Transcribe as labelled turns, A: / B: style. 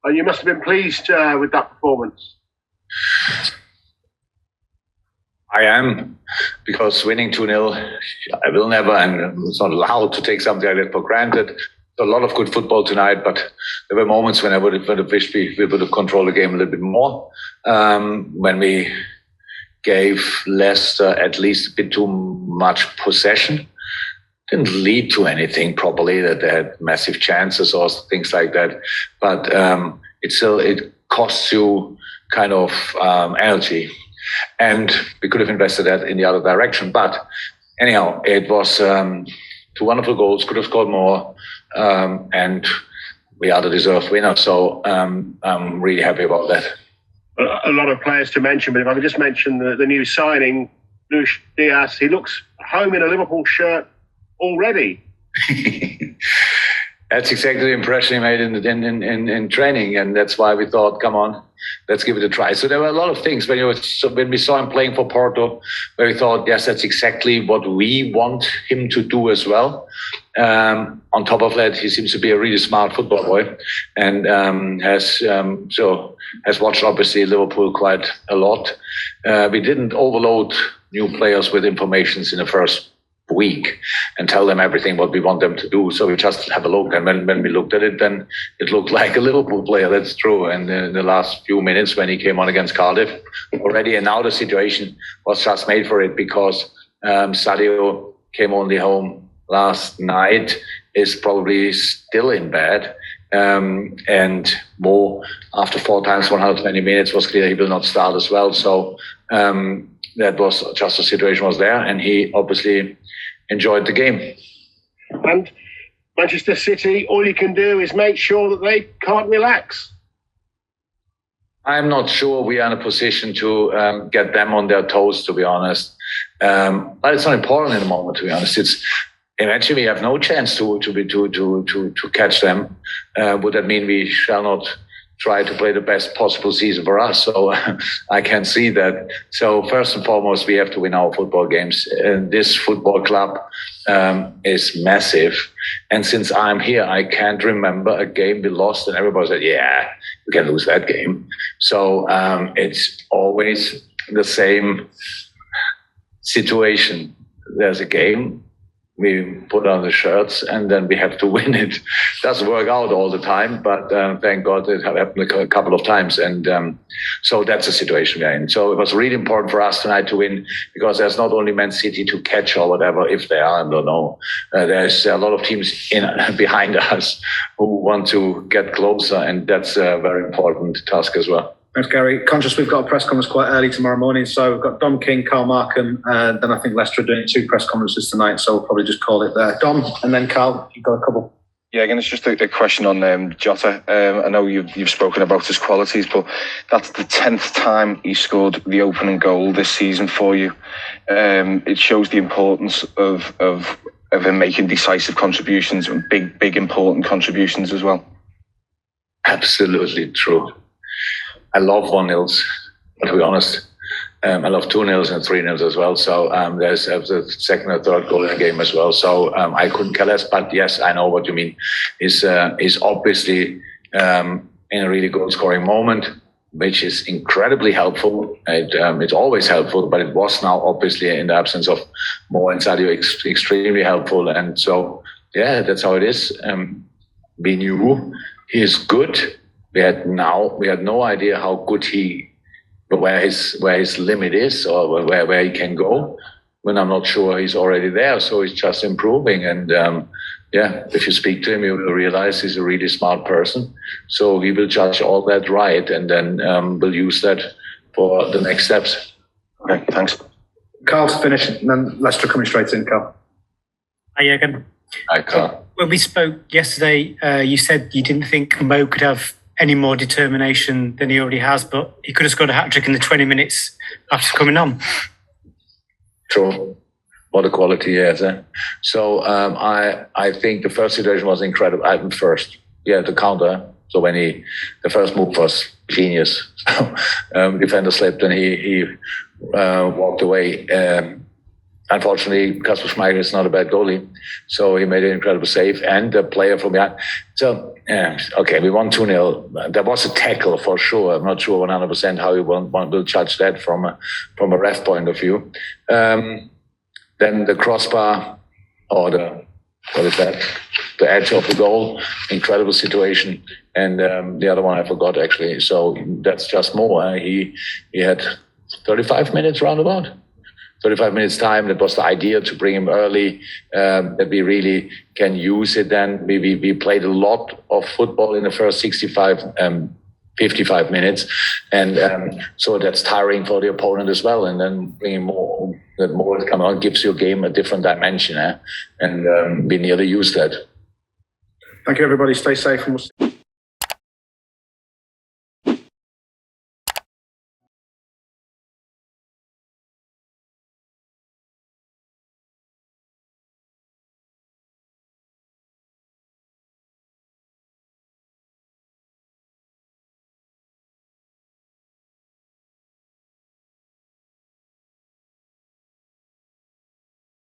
A: And you must have been pleased with that performance.
B: I am, because winning 2-0, I will never, and it's not allowed to take something like that for granted. A lot of good football tonight, but there were moments when I would have wished we would have controlled the game a little bit more. When we gave Leicester at least a bit too much possession, didn't lead to anything properly, that they had massive chances or things like that. But it costs you kind of energy. And we could have invested that in the other direction. But anyhow, it was 2 wonderful goals, could have scored more. And we are the deserved winner. So I'm really happy about that.
A: A lot of players to mention, but if I could just mention the new signing, Luis Diaz, he looks home in a Liverpool shirt already.
B: That's exactly the impression he made in training, and that's why we thought, come on, let's give it a try. So there were a lot of things when we saw him playing for Porto, where we thought, yes, that's exactly what we want him to do as well. On top of that, he seems to be a really smart football boy, and has watched obviously Liverpool quite a lot. We didn't overload new players with informations in the first week and tell them everything what we want them to do. So we just have a look, and when we looked at it, then it looked like a Liverpool player. That's true. And in the last few minutes when he came on against Cardiff already, and now the situation was just made for it, because Sadio came only home last night, is probably still in bed. And Mo, after 4 times 120 minutes, was clear he will not start as well. So that was just the situation was there, and he obviously enjoyed the game.
A: And Manchester City, all you can do is make sure that they can't relax.
B: I'm not sure we are in a position to get them on their toes, to be honest. But it's not important in the moment, to be honest. It's eventually we have no chance to catch them. Would that mean we shall not try to play the best possible season for us? So I can see that. So first and foremost, we have to win our football games. And this football club is massive. And since I'm here, I can't remember a game we lost and everybody said, yeah, we can lose that game. So it's always the same situation. There's a game, we put on the shirts, and then we have to win it. Doesn't work out all the time, but thank God it happened a couple of times. And so that's the situation we're in. So it was really important for us tonight to win, because there's not only Man City to catch or whatever, if they are, I don't know. There's a lot of teams behind us who want to get closer, and that's a very important task as well.
C: Thanks, Gary. Conscious we've got a press conference quite early tomorrow morning, so we've got Dom King, Carl Markham, and then I think Leicester are doing 2 press conferences tonight, so we'll probably just call it there. Dom, and then Carl, you've got a couple.
D: Yeah, again, it's just a question on Jota. I know you've spoken about his qualities, but that's the 10th time he scored the opening goal this season for you. It shows the importance of him making decisive contributions, and big important contributions as well.
B: Absolutely true. I love 1-0s, to be honest. I love 2-0s and 3-0s as well. So there's the second or third goal in the game as well. So I couldn't care less. But yes, I know what you mean. He's obviously in a really good scoring moment, which is incredibly helpful. It's always helpful, but it was now obviously in the absence of Mo and Sadio extremely helpful. And so, yeah, that's how it is. We knew he is good. We had no idea how good where his limit is, or where he can go. When I'm not sure he's already there, so he's just improving. And if you speak to him, you will realize he's a really smart person. So he will judge all that right, and then we'll use that for the next steps.
D: Okay, thanks.
C: Carl to finish, and then Leicester coming straight in. Carl.
E: Hi, Jurgen.
B: Hi, Carl.
E: When we spoke yesterday, you said you didn't think Mo could have any more determination than he already has, but he could have scored a hat-trick in the 20 minutes after coming on.
B: True. What a quality he has. So I think the first situation was incredible. The counter. So when the first move was genius. Defender slipped and he walked away. unfortunately, Kasper Schmeichel is not a bad goalie, so he made an incredible save, and the player from behind. So, okay, we won 2-0. There was a tackle for sure. I'm not sure 100% how you will judge that from a ref point of view. Then the crossbar, or the edge of the goal, incredible situation. And the other one I forgot, actually. So that's just more. He had 35 minutes roundabout. 35 minutes time. That was the idea, to bring him early, that we really can use it then. We played a lot of football in the first 55 minutes. And so that's tiring for the opponent as well. And then bringing more come on, gives your game a different dimension. And we nearly used that.
C: Thank you, everybody. Stay safe. And we'll